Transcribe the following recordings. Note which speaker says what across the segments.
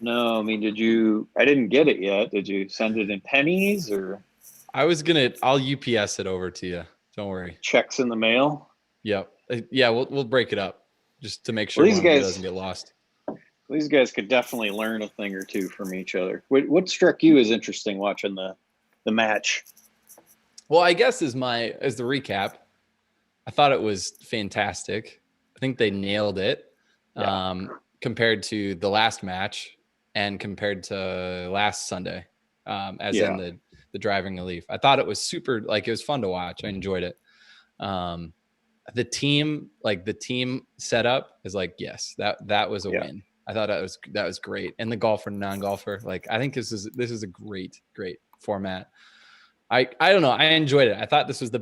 Speaker 1: No, I mean, I didn't get it yet. Did you send it in pennies or
Speaker 2: I'll UPS it over to you. Don't worry.
Speaker 1: checks in the mail?
Speaker 2: Yep. Yeah, we'll break it up just to make
Speaker 1: Well,
Speaker 2: sure one of them doesn't get lost.
Speaker 1: these guys could definitely learn a thing or two from each other. What struck you as interesting watching the match?
Speaker 2: Well, I guess as the recap, I thought it was fantastic. I think they nailed it
Speaker 1: Yeah,
Speaker 2: compared to the last match and compared to last Sunday, as in
Speaker 1: yeah,
Speaker 2: the driving relief. I thought it was super, like it was fun to watch. I enjoyed it. Um, the team setup is like, yes, that was a
Speaker 1: yeah.
Speaker 2: win. I thought that was great. And the golfer, non-golfer, like I think this is a great format. I don't know. I enjoyed it. I thought this was the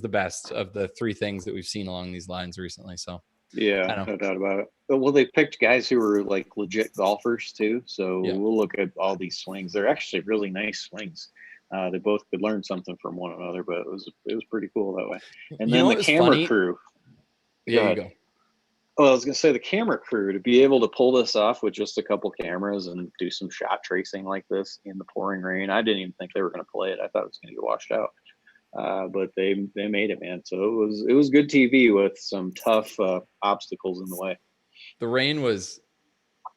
Speaker 2: best of the three things that we've seen along these lines recently. So
Speaker 1: Yeah,
Speaker 2: I don't know.
Speaker 1: no doubt about it. But, well, they picked guys who were like legit golfers too. So
Speaker 2: Yeah.
Speaker 1: we'll look at all these swings. They're actually really nice swings. They both could learn something from one another, but it was pretty cool that way. And
Speaker 2: You
Speaker 1: then
Speaker 2: know
Speaker 1: the
Speaker 2: what was
Speaker 1: camera
Speaker 2: funny?
Speaker 1: crew.
Speaker 2: Yeah,
Speaker 1: Go
Speaker 2: you
Speaker 1: ahead.
Speaker 2: go.
Speaker 1: Well, I was gonna say the camera crew to be able to pull this off with just a couple cameras and do some shot tracing like this in the pouring rain. I didn't even think they were gonna play it. I thought it was gonna get washed out. But they made it, man. So it was good TV with some tough obstacles in the way.
Speaker 2: The rain was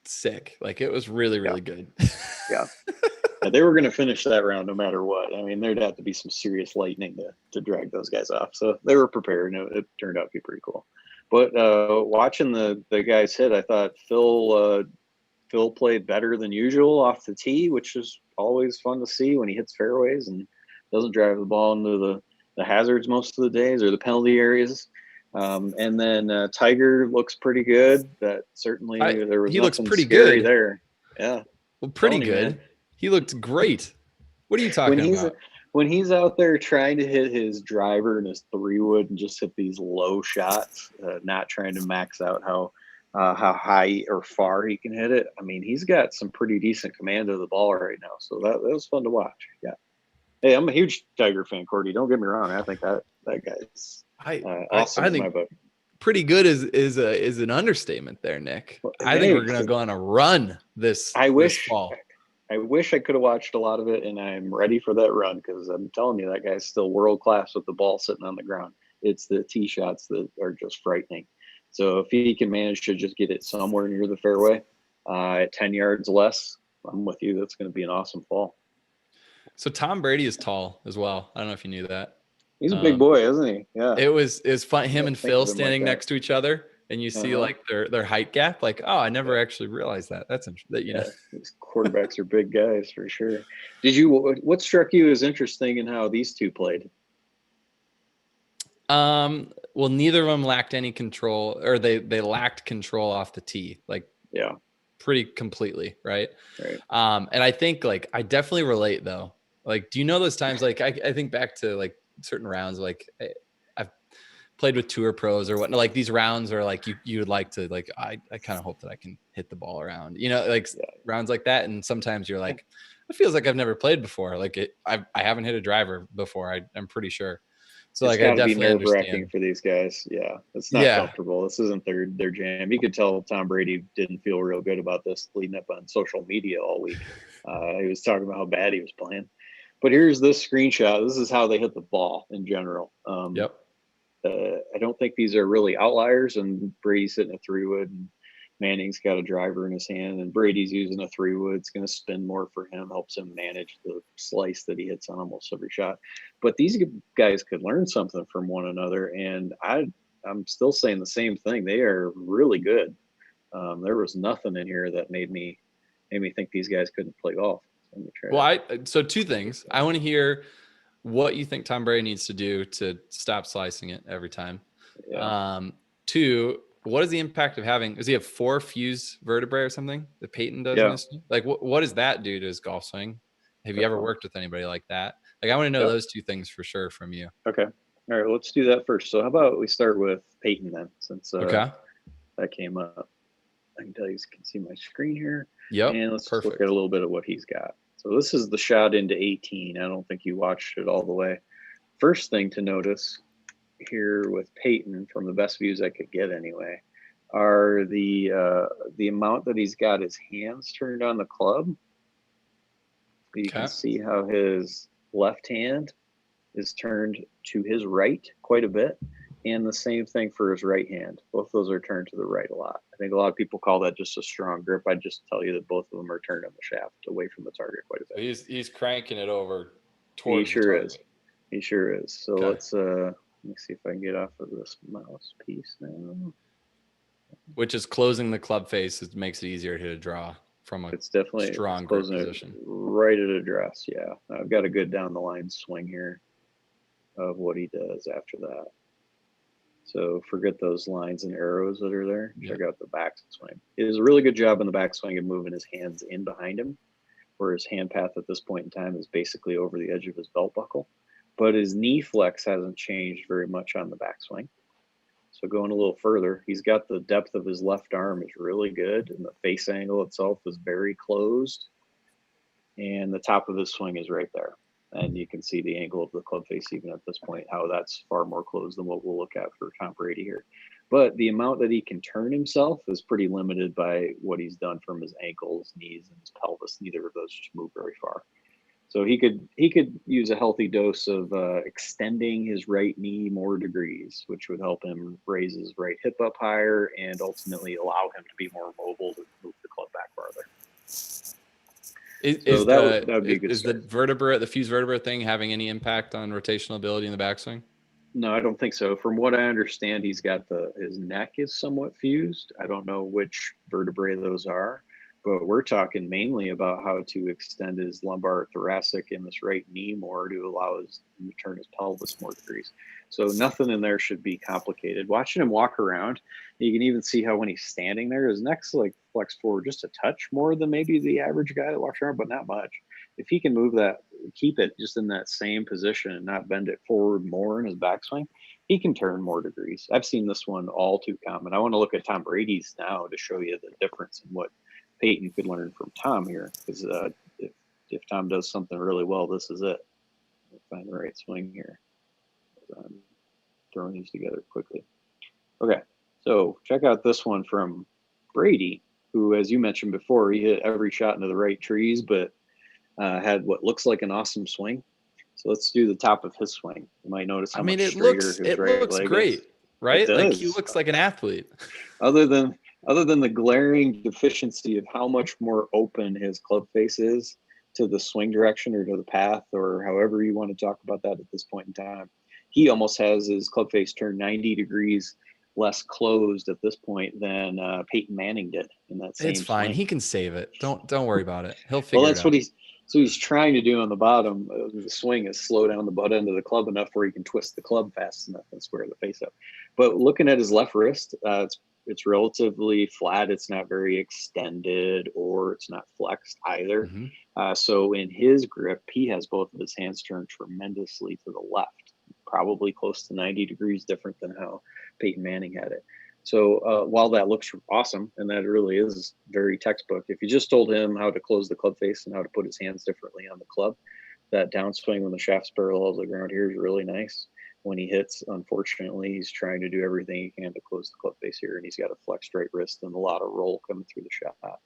Speaker 2: sick. Like it was really,
Speaker 1: Yeah,
Speaker 2: really good.
Speaker 1: yeah. And they were going to finish that round no matter what. I mean, there'd have to be some serious lightning to drag those guys off. So they were prepared, and it turned out to be pretty cool. But watching the guys hit, I thought Phil played better than usual off the tee, which is always fun to see when he hits fairways and doesn't drive the ball into the hazards most of the days or the penalty areas. And then Tiger looks pretty good. That
Speaker 2: I
Speaker 1: certainly there was
Speaker 2: He looks
Speaker 1: nothing
Speaker 2: pretty
Speaker 1: scary
Speaker 2: good.
Speaker 1: there. Yeah,
Speaker 2: Well, pretty
Speaker 1: telling you, man.
Speaker 2: good. He looked great. What are you
Speaker 1: when
Speaker 2: talking
Speaker 1: he's
Speaker 2: about?
Speaker 1: when he's out there trying to hit his driver and his 3 wood and just hit these low shots, not trying to max out how high or far he can hit it. I mean, he's got some pretty decent command of the ball right now, so that was fun to watch. Yeah. Hey, I'm a huge Tiger fan, Cordy. Don't get me wrong. I think that guy's awesome
Speaker 2: I
Speaker 1: in my
Speaker 2: think
Speaker 1: book.
Speaker 2: pretty good is an understatement there, Nick.
Speaker 1: Well,
Speaker 2: I think
Speaker 1: hey,
Speaker 2: we're gonna go on a run
Speaker 1: I
Speaker 2: this
Speaker 1: wish
Speaker 2: fall.
Speaker 1: I wish I could have watched a lot of it, and I'm ready for that run because I'm telling you, that guy's still world class with the ball sitting on the ground. It's the tee shots that are just frightening. So if he can manage to just get it somewhere near the fairway at 10 yards less, I'm with you. That's going to be an awesome fall.
Speaker 2: So Tom Brady is tall as well. I don't know if you knew that.
Speaker 1: He's a big
Speaker 2: Um,
Speaker 1: boy, isn't he? Yeah.
Speaker 2: it was fun.
Speaker 1: I
Speaker 2: Him
Speaker 1: didn't
Speaker 2: and
Speaker 1: think
Speaker 2: Phil
Speaker 1: of him like
Speaker 2: standing
Speaker 1: that.
Speaker 2: next to each other, and you
Speaker 1: Uh
Speaker 2: see
Speaker 1: huh.
Speaker 2: like their height gap. Like, oh, I never
Speaker 1: Yeah.
Speaker 2: actually realized that. That's that you know.
Speaker 1: Yeah. These quarterbacks are big guys for sure. What struck you as interesting in how these two played?
Speaker 2: Well, neither of them lacked any control, or they lacked control off the tee, like
Speaker 1: Yeah.
Speaker 2: pretty completely, right?
Speaker 1: Right.
Speaker 2: And I think like I definitely relate though. Like, do you know those times? Like, I think back to like certain rounds. Like, I've played with tour pros or whatnot. Like these rounds are like you would like to like. I kind of hope that I can hit the ball around. You know, like
Speaker 1: Yeah.
Speaker 2: rounds like that. And sometimes you're like, it feels like I've never played before. Like I haven't hit a driver before. I'm pretty sure. So
Speaker 1: It's
Speaker 2: like I
Speaker 1: got to be
Speaker 2: definitely
Speaker 1: nerve wracking
Speaker 2: understand.
Speaker 1: for these guys. Yeah, it's not
Speaker 2: Yeah,
Speaker 1: comfortable. This isn't their jam. You could tell Tom Brady didn't feel real good about this leading up on social media all week. He was talking about how bad he was playing. But here's this screenshot. This is how they hit the ball in general.
Speaker 2: yep.
Speaker 1: I don't think these are really outliers. And Brady's hitting a 3 wood, and Manning's got a driver in his hand, and Brady's using a 3 wood. It's going to spin more for him, helps him manage the slice that he hits on almost every shot. But these guys could learn something from one another, and I'm still saying the same thing. They are really good. There was nothing in here that made me think these guys couldn't play golf. So let me try
Speaker 2: Well,
Speaker 1: to.
Speaker 2: so two things. I want to hear what you think Tom Brady needs to do to stop slicing it every time.
Speaker 1: Yeah,
Speaker 2: Um, Two, what is the impact of having? Does he have four fused vertebrae or something that Peyton does in
Speaker 1: yeah,
Speaker 2: his swing? Like, what does that do to his golf swing? Have you ever
Speaker 1: definitely.
Speaker 2: worked with anybody like that? Like, I want to know
Speaker 1: Yep.
Speaker 2: those two things for sure from you.
Speaker 1: Okay. All right. Let's do that first. So how about we start with Peyton then, since
Speaker 2: Okay.
Speaker 1: that came up. I can tell you can see my screen here,
Speaker 2: Yep.
Speaker 1: and let's just look at a
Speaker 2: Perfect.
Speaker 1: little bit of what he's got. So this is the shot into 18. I don't think you watched it all the way. First thing to notice here with Peyton, from the best views I could get anyway, are the amount that he's got his hands turned on the club. You can see how his left hand is turned to his right quite a bit, and the same thing for his right hand. Both of those are turned to the right a lot. I think a lot of people call that just a strong grip. I'd just tell you that both of them are turned on the shaft away from the target quite a bit.
Speaker 2: So he's cranking it over
Speaker 1: He
Speaker 2: towards the
Speaker 1: sure
Speaker 2: target.
Speaker 1: is. He sure is. So let's let me see if I can get off of this mouse piece now.
Speaker 2: Which is closing the club face. It makes it easier to draw from a
Speaker 1: it's definitely
Speaker 2: strong grip position.
Speaker 1: Right at address. Yeah, I've got a good down the line swing here of what he does after that. So forget those lines and arrows that are there. Check out the backswing. He does a really good job in the backswing of moving his hands in behind him, where his hand path at this point in time is basically over the edge of his belt buckle. But his knee flex hasn't changed very much on the backswing. So going a little further, he's got the depth of his left arm is really good, and the face angle itself is very closed. And the top of his swing is right there. And you can see the angle of the club face even at this point, how that's far more closed than what we'll look at for Tom Brady here. But the amount that he can turn himself is pretty limited by what he's done from his ankles, knees, and his pelvis. Neither of those just move very far. So he could use a healthy dose of extending his right knee more degrees, which would help him raise his right hip up higher and ultimately allow him to be more mobile to move the club back farther.
Speaker 2: That would be a good start. The fused vertebra thing having any impact on rotational ability in the backswing?
Speaker 1: No, I don't think so. From what I understand, he's got his neck is somewhat fused. I don't know which vertebrae those are, but we're talking mainly about how to extend his lumbar thoracic and this right knee more to allow him to turn his pelvis more degrees. So nothing in there should be complicated. Watching him walk around, you can even see how when he's standing there, his neck's like flexed forward just a touch more than maybe the average guy that walks around, but not much. If he can move that, keep it just in that same position and not bend it forward more in his backswing, he can turn more degrees. I've seen this one all too common. I want to look at Tom Brady's now to show you the difference in what Peyton could learn from Tom here, because if Tom does something really well, this is it. Find the right swing here. I'm throwing these together quickly. Okay, so check out this one from Brady, who, as you mentioned before, he hit every shot into the right trees, but had what looks like an awesome swing. So let's do the top of his swing. You might notice how much straighter his right leg
Speaker 2: great,
Speaker 1: is.
Speaker 2: right? Like he looks like an athlete.
Speaker 1: Other than the glaring deficiency of how much more open his club face is to the swing direction or to the path or however you want to talk about that at this point in time, he almost has his club face turned 90 degrees less closed at this point than Peyton Manning did in that same
Speaker 2: It's fine.
Speaker 1: swing.
Speaker 2: He can save it. Don't worry about it. He'll figure it out.
Speaker 1: So he's trying to do on the bottom of the swing is slow down the butt end of the club enough where he can twist the club fast enough and square the face up. But looking at his left wrist, it's relatively flat. It's not very extended or it's not flexed either. Mm-hmm. So in his grip, he has both of his hands turned tremendously to the left, probably close to 90 degrees different than how Peyton Manning had it. So while that looks awesome, and that really is very textbook, if you just told him how to close the club face and how to put his hands differently on the club, that downswing when the shaft's parallel to the ground here is really nice. When he hits, unfortunately, he's trying to do everything he can to close the club face here, and he's got a flexed right wrist and a lot of roll coming through the shot.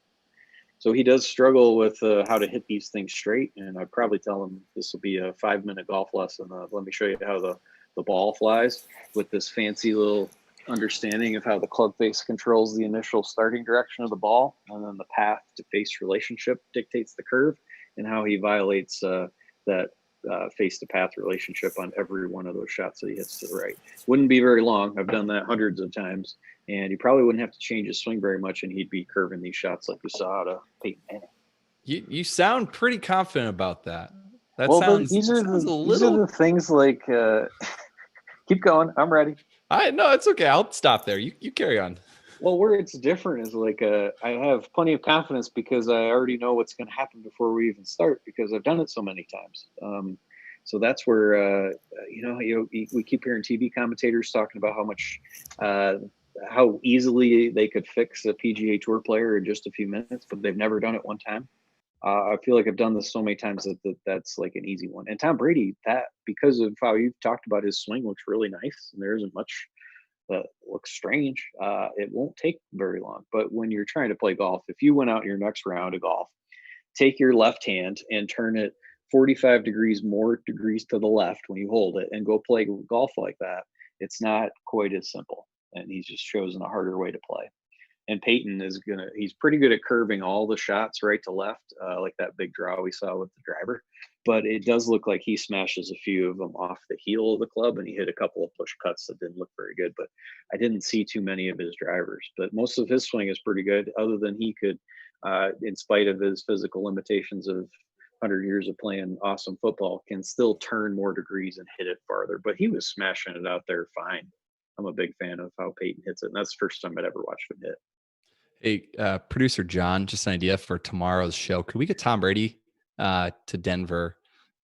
Speaker 1: So he does struggle with how to hit these things straight, and I'd probably tell him this will be a 5-minute golf lesson. Let me show you how the ball flies with this fancy little understanding of how the club face controls the initial starting direction of the ball, and then the path to face relationship dictates the curve, and how he violates that face to path relationship on every one of those shots that he hits to the right. Wouldn't be very long. I've done that hundreds of times, and he probably wouldn't have to change his swing very much, and he'd be curving these shots like we saw out of Peyton Manning.
Speaker 2: You sound pretty confident about that.
Speaker 1: These are the things like keep going. I'm ready.
Speaker 2: No, it's okay. I'll stop there. You carry on.
Speaker 1: Well, where it's different is like I have plenty of confidence because I already know what's going to happen before we even start because I've done it so many times. So that's where we keep hearing TV commentators talking about how easily they could fix a PGA Tour player in just a few minutes, but they've never done it one time. I feel like I've done this so many times that's like an easy one. And Tom Brady, that because of how you've talked about his swing, looks really nice, and there isn't much that looks strange. It won't take very long. But when you're trying to play golf, if you went out in your next round of golf, take your left hand and turn it 45 degrees more degrees to the left when you hold it and go play golf like that, it's not quite as simple. And he's just chosen a harder way to play. And Peyton is he's pretty good at curving all the shots right to left, like that big draw we saw with the driver. But it does look like he smashes a few of them off the heel of the club, and he hit a couple of push cuts that didn't look very good. But I didn't see too many of his drivers. But most of his swing is pretty good, other than he could, in spite of his physical limitations of 100 years of playing awesome football, can still turn more degrees and hit it farther. But he was smashing it out there fine. I'm a big fan of how Peyton hits it, and that's the first time I'd ever watched him hit.
Speaker 2: Hey, producer John, just an idea for tomorrow's show. Could we get Tom Brady to Denver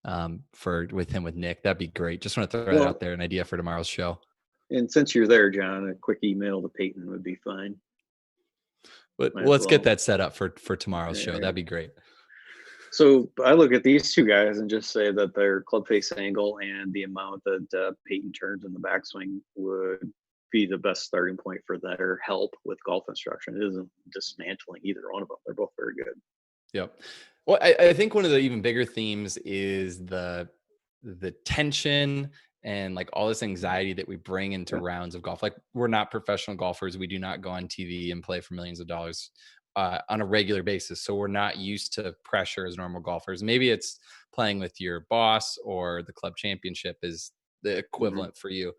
Speaker 2: with Nick? That'd be great. Just want to throw that out there, an idea for tomorrow's show.
Speaker 1: And since you're there, John, a quick email to Peyton would be fine.
Speaker 2: But let's get that set up for tomorrow's show. That'd be great.
Speaker 1: So I look at these two guys and just say that their club face angle and the amount that Peyton turns in the backswing would be the best starting point for their help with golf instruction. It isn't dismantling either one of them. They're both very good.
Speaker 2: Yep. Well, I think one of the even bigger themes is the tension and like all this anxiety that we bring into rounds of golf. Like, we're not professional golfers. We do not go on TV and play for millions of dollars on a regular basis. So we're not used to pressure as normal golfers. Maybe it's playing with your boss or the club championship is the equivalent for you.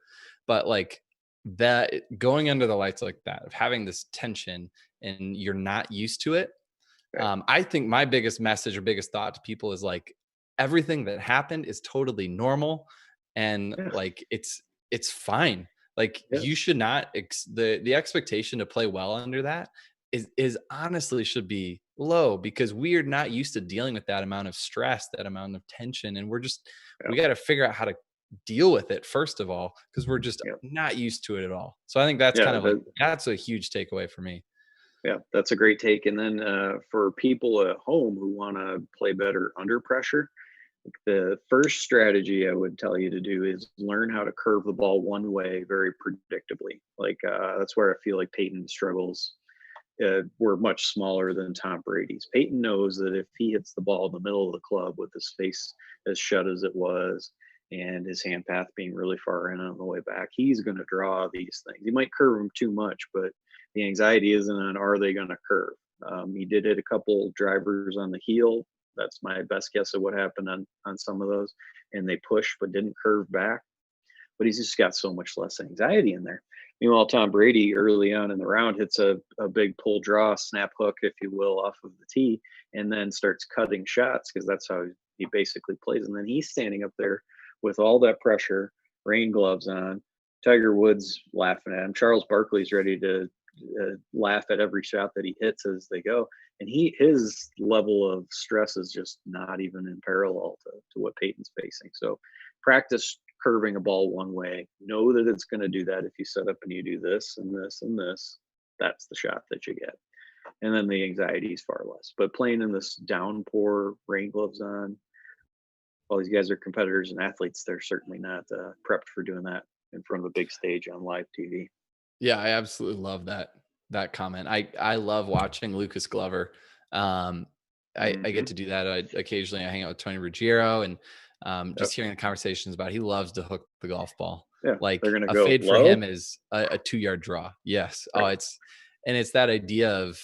Speaker 2: But like that, going under the lights like that, of having this tension and you're not used to it. I think my biggest message or biggest thought to people is like, everything that happened is totally normal. And like, it's fine. Like you should not, the expectation to play well under that is honestly should be low, because we are not used to dealing with that amount of stress, that amount of tension. And we're just, we got to figure out how to deal with it first of all, because we're just not used to it at all. So I think that's kind of like, that's a huge takeaway for me.
Speaker 1: Yeah, that's a great take. And then for people at home who want to play better under pressure, the first strategy I would tell you to do is learn how to curve the ball one way very predictably. Like that's where I feel like Peyton struggles. We're much smaller than Tom Brady's. Peyton knows that if he hits the ball in the middle of the club with his face as shut as it was and his hand path being really far in on the way back, he's going to draw these things. He might curve them too much, but the anxiety isn't on are they going to curve. He did hit a couple drivers on the heel. That's my best guess of what happened on some of those. And they pushed but didn't curve back. But he's just got so much less anxiety in there. Meanwhile, Tom Brady early on in the round hits a big pull draw, snap hook, if you will, off of the tee, and then starts cutting shots because that's how he basically plays. And then he's standing up there with all that pressure, rain gloves on. Tiger Woods laughing at him. Charles Barkley's ready to laugh at every shot that he hits as they go. And his level of stress is just not even in parallel to what Peyton's facing. So practice curving a ball one way. Know that it's going to do that if you set up and you do this and this and this. That's the shot that you get. And then the anxiety is far less. But playing in this downpour, rain gloves on, all these guys are competitors and athletes. They're certainly not prepped for doing that in front of a big stage on live TV.
Speaker 2: Yeah, I absolutely love that comment. I love watching Lucas Glover. I get to do that. Occasionally I hang out with Tony Ruggiero and just hearing the conversations about, he loves to hook the golf ball.
Speaker 1: Yeah,
Speaker 2: like
Speaker 1: they're gonna
Speaker 2: a
Speaker 1: go
Speaker 2: fade
Speaker 1: low.
Speaker 2: for him is a 2-yard draw. Yes.
Speaker 1: Right.
Speaker 2: It's that idea of,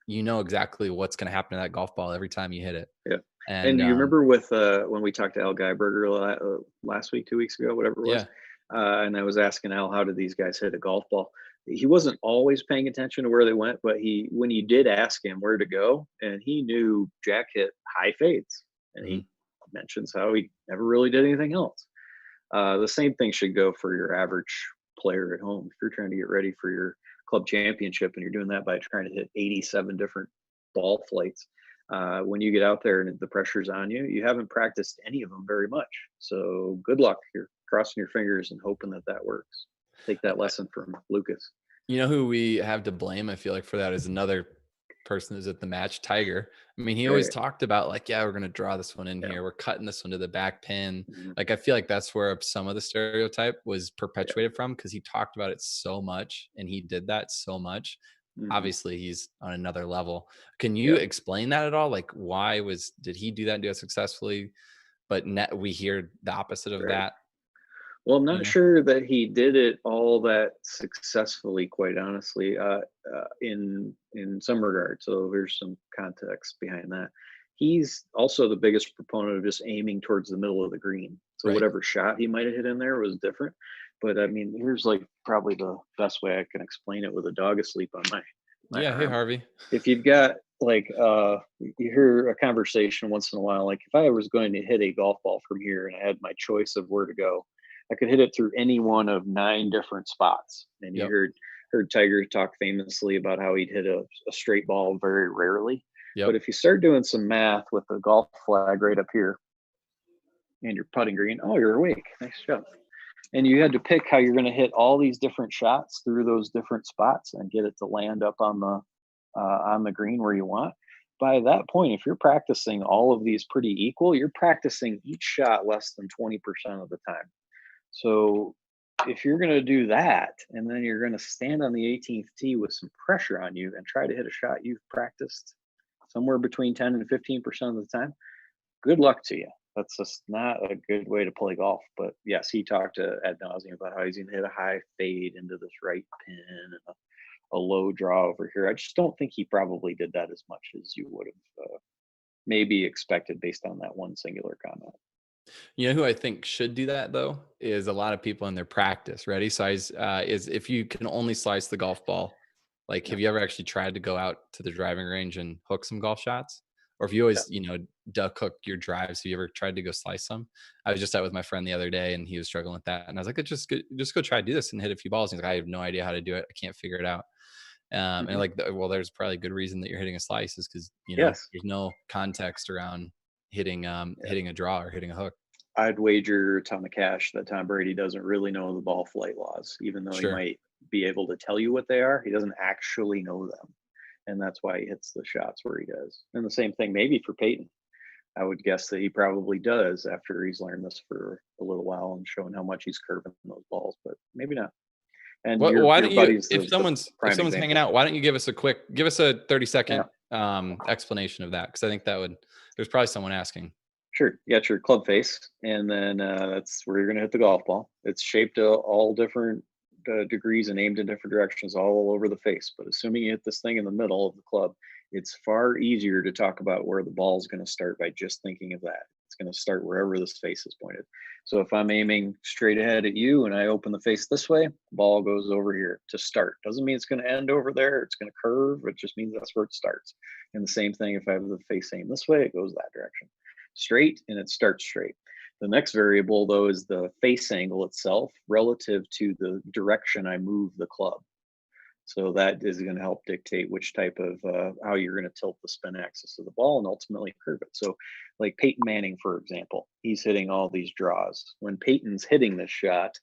Speaker 2: exactly what's going to happen to that golf ball every time you hit it.
Speaker 1: Yeah.
Speaker 2: And
Speaker 1: you remember with when we talked to Al Geiberger last week, 2 weeks ago, whatever it was, and I was asking Al, how did these guys hit a golf ball? He wasn't always paying attention to where they went, but when you did ask him where to go, and he knew Jack hit high fades, and he mentions how he never really did anything else. The same thing should go for your average player at home. If you're trying to get ready for your club championship and you're doing that by trying to hit 87 different ball flights, when you get out there and the pressure's on you, you haven't practiced any of them very much. So good luck. You're crossing your fingers and hoping that works. Take that lesson from Lucas.
Speaker 2: You know who we have to blame, I feel like, for that is another person who's at the match, Tiger. I mean, he always
Speaker 1: Right.
Speaker 2: talked about like, yeah, we're going to draw this one in
Speaker 1: Yeah.
Speaker 2: here. We're cutting this one to the back pin.
Speaker 1: Mhm.
Speaker 2: Like, I feel like that's where some of the stereotype was
Speaker 1: Yeah.
Speaker 2: perpetuated from, because he talked about it so much and he did that so much.
Speaker 1: Mhm.
Speaker 2: Obviously, he's on another level. Can you
Speaker 1: Yeah.
Speaker 2: explain that at all? Like, did he do that and do it successfully? But we hear the opposite of
Speaker 1: Right.
Speaker 2: that,
Speaker 1: Well, I'm
Speaker 2: you
Speaker 1: not
Speaker 2: know?
Speaker 1: sure that he did it all that successfully, quite honestly, in some regard. So there's some context behind that. He's also the biggest proponent of just aiming towards the middle of the green. So
Speaker 2: Right.
Speaker 1: whatever shot he might have hit in there was different. But I mean, here's like probably the best way I can explain it with a dog asleep on my
Speaker 2: Yeah. Hey,
Speaker 1: arm.
Speaker 2: Harvey.
Speaker 1: If you've got like you hear a conversation once in a while, like if I was going to hit a golf ball from here and I had my choice of where to go, I could hit it through any one of 9 different spots. And you
Speaker 2: Yep.
Speaker 1: heard Tiger talk famously about how he'd hit a straight ball very rarely. But
Speaker 2: Yep.
Speaker 1: if you start doing some math with the golf flag right up here and you're putting green, oh, you're awake. Nice job. And you had to pick how you're going to hit all these different shots through those different spots and get it to land up on the green where you want. By that point, if you're practicing all of these pretty equal, you're practicing each shot less than 20% of the time. So if you're going to do that and then you're going to stand on the 18th tee with some pressure on you and try to hit a shot you've practiced somewhere between 10 and 15% of the time, good luck to you. That's just not a good way to play golf. But yes, he talked to ad nauseum about how he's going to hit a high fade into this right pin and a low draw over here. I just don't think he probably did that as much as you would have maybe expected based on that one singular comment.
Speaker 2: You know who I think should do that though is a lot of people in their practice. Ready? Size is if you can only slice the golf ball. Like,
Speaker 1: Yeah.
Speaker 2: have you ever actually tried to go out to the driving range and hook some golf shots? Or if you
Speaker 1: Yeah.
Speaker 2: always, duck hook your drives, have you ever tried to go slice some? I was just out with my friend the other day and he was struggling with that. And I was like, just go try to do this and hit a few balls. And he's like, I have no idea how to do it. I can't figure it out. And
Speaker 1: Hmm.
Speaker 2: like, well, there's probably a good reason that you're hitting a slice is because,
Speaker 1: Yes.
Speaker 2: there's no context around
Speaker 1: Yeah.
Speaker 2: hitting a draw or hitting a hook.
Speaker 1: I'd wager a ton of cash that Tom Brady doesn't really know the ball flight laws, even though he
Speaker 2: Sure.
Speaker 1: might be able to tell you what they are. He doesn't actually know them. And that's why he hits the shots where he does. And the same thing maybe for Peyton. I would guess that he probably does after he's learned this for a little while and shown how much he's curving those balls, but maybe not. And
Speaker 2: What?
Speaker 1: your
Speaker 2: Why
Speaker 1: your
Speaker 2: don't you?
Speaker 1: buddy's the
Speaker 2: If
Speaker 1: prime
Speaker 2: someone's hanging
Speaker 1: example.
Speaker 2: out, why don't you give us a 30-second
Speaker 1: Yeah,
Speaker 2: explanation of that? Because I think that would. There's probably someone asking.
Speaker 1: sure. You got your club face, and then that's where you're going to hit the golf ball. It's shaped all different degrees and aimed in different directions all over the face. But assuming you hit this thing in the middle of the club, it's far easier to talk about where the ball is going to start by just thinking of that. It's going to start wherever this face is pointed. So if I'm aiming straight ahead at you and I open the face this way, ball goes over here to start. Doesn't mean it's going to end over there. It's going to curve. It just means that's where it starts. And the same thing if I have the face aimed this way, it goes that direction. Straight and it starts straight. The next variable, though, is the face angle itself relative to the direction I move the club. So that is going to help dictate which type of how you're going to tilt the spin axis of the ball and ultimately curve it. So, like Peyton Manning, for example, he's hitting all these draws. When Peyton's hitting this shot,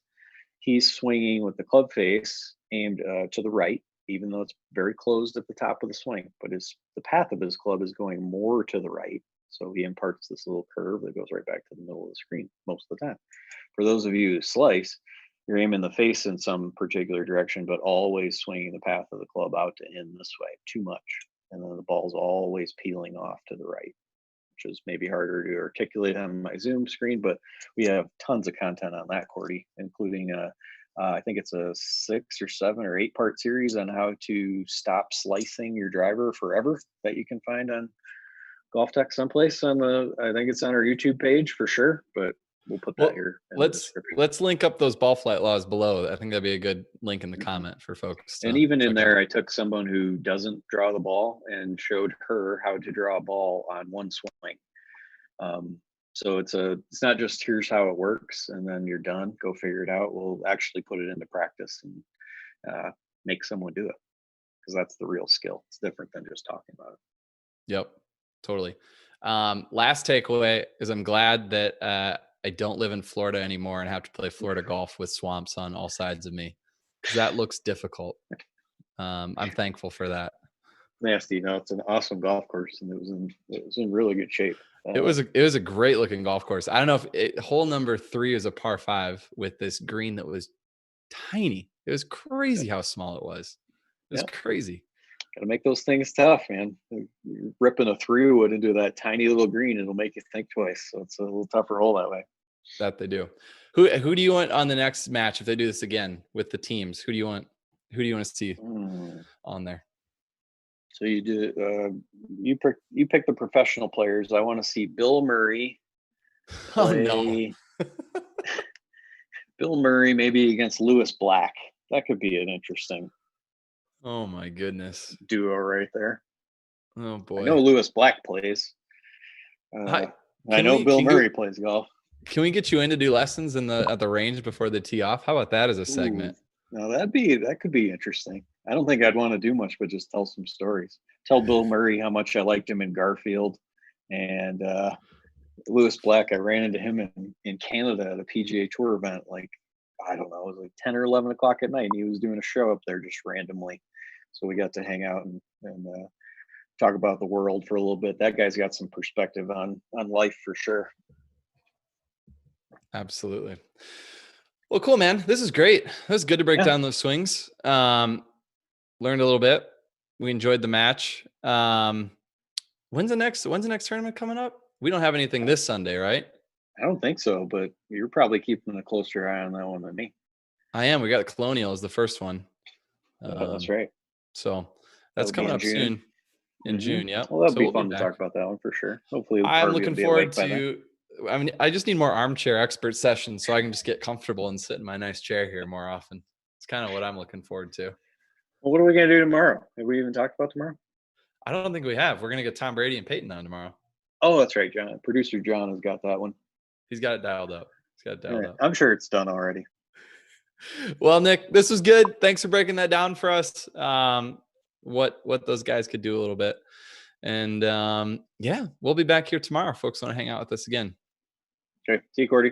Speaker 1: he's swinging with the club face aimed to the right, even though it's very closed at the top of the swing. But the path of his club is going more to the right, so he imparts this little curve that goes right back to the middle of the screen most of the time. For those of you who slice, you're aiming the face in some particular direction, but always swinging the path of the club out to end this way too much. And then the ball's always peeling off to the right, which is maybe harder to articulate on my Zoom screen, but we have tons of content on that, Cordy, including I think it's a 6 or 7 or 8 part series on how to stop slicing your driver forever that you can find on Golf Tech someplace on I think it's on our YouTube page for sure, but we'll put that
Speaker 2: Well,
Speaker 1: here in the description.
Speaker 2: let's link up those ball flight laws below. I think that'd be a good link in the
Speaker 1: Mhm.
Speaker 2: comment for folks
Speaker 1: And
Speaker 2: to
Speaker 1: even in
Speaker 2: check out.
Speaker 1: there, I took someone who doesn't draw the ball and showed her how to draw a ball on one swing. Um, so it's not just here's how it works and then you're done. Go figure it out. We'll actually put it into practice and uh, make someone do it because that's the real skill. It's different than just talking about it.
Speaker 2: Yep, totally. Last takeaway is I'm glad that I don't live in Florida anymore and have to play Florida golf with swamps on all sides of me, because that looks difficult. I'm thankful for that.
Speaker 1: nasty. No, it's an awesome golf course, and it was in really good shape.
Speaker 2: It was a great looking golf course. I don't know if hole number 3 is a par 5 with this green that was tiny. It was crazy how small it was. It was crazy.
Speaker 1: Got to make those things tough, man. You're ripping a 3-wood into that tiny little green, it'll make you think twice. So it's a little tougher hole that way.
Speaker 2: That they do. Who do you want on the next match if they do this again with the teams? Who do you want to see on there?
Speaker 1: So you do you pick the professional players. I want to see Bill Murray.
Speaker 2: Oh no.
Speaker 1: Bill Murray maybe against Lewis Black. That could be an interesting.
Speaker 2: Oh my goodness.
Speaker 1: Duo right there.
Speaker 2: Oh boy.
Speaker 1: I know Lewis Black plays. I know Bill Murray plays golf.
Speaker 2: Can we get you in to do lessons at the range before the tee off? How about that as a segment?
Speaker 1: No, that could be interesting. I don't think I'd want to do much, but just tell some stories. Tell Bill Murray how much I liked him in Garfield, and Lewis Black. I ran into him in Canada at a PGA Tour event. Like, I don't know, it was like 10 or 11 o'clock at night, and he was doing a show up there just randomly. So we got to hang out and talk about the world for a little bit. That guy's got some perspective on life for sure.
Speaker 2: Absolutely. Well, cool, man. This is great. It was good to break down those swings. Learned a little bit. We enjoyed the match. When's the next tournament coming up? We don't have anything this Sunday, right?
Speaker 1: I don't think so, but you're probably keeping a closer eye on that one than me.
Speaker 2: I am. We got Colonial as the first one.
Speaker 1: That's right.
Speaker 2: So that's coming up soon. In June, yeah.
Speaker 1: Well, that'll be fun to talk about that one for sure. Hopefully,
Speaker 2: I'm looking forward to. I mean, I just need more armchair expert sessions so I can just get comfortable and sit in my nice chair here more often. It's kind of what I'm looking forward to.
Speaker 1: Well, what are we going to do tomorrow? Have we even talked about tomorrow?
Speaker 2: I don't think we have. We're going to get Tom Brady and Peyton on tomorrow.
Speaker 1: Oh, that's right, John. Producer John has got that one.
Speaker 2: He's got it dialed up.
Speaker 1: I'm sure it's done already.
Speaker 2: Well, Nick, this was good. Thanks for breaking that down for us. What those guys could do a little bit. And we'll be back here tomorrow. Folks want to hang out with us again.
Speaker 1: Okay. See you, Cordy.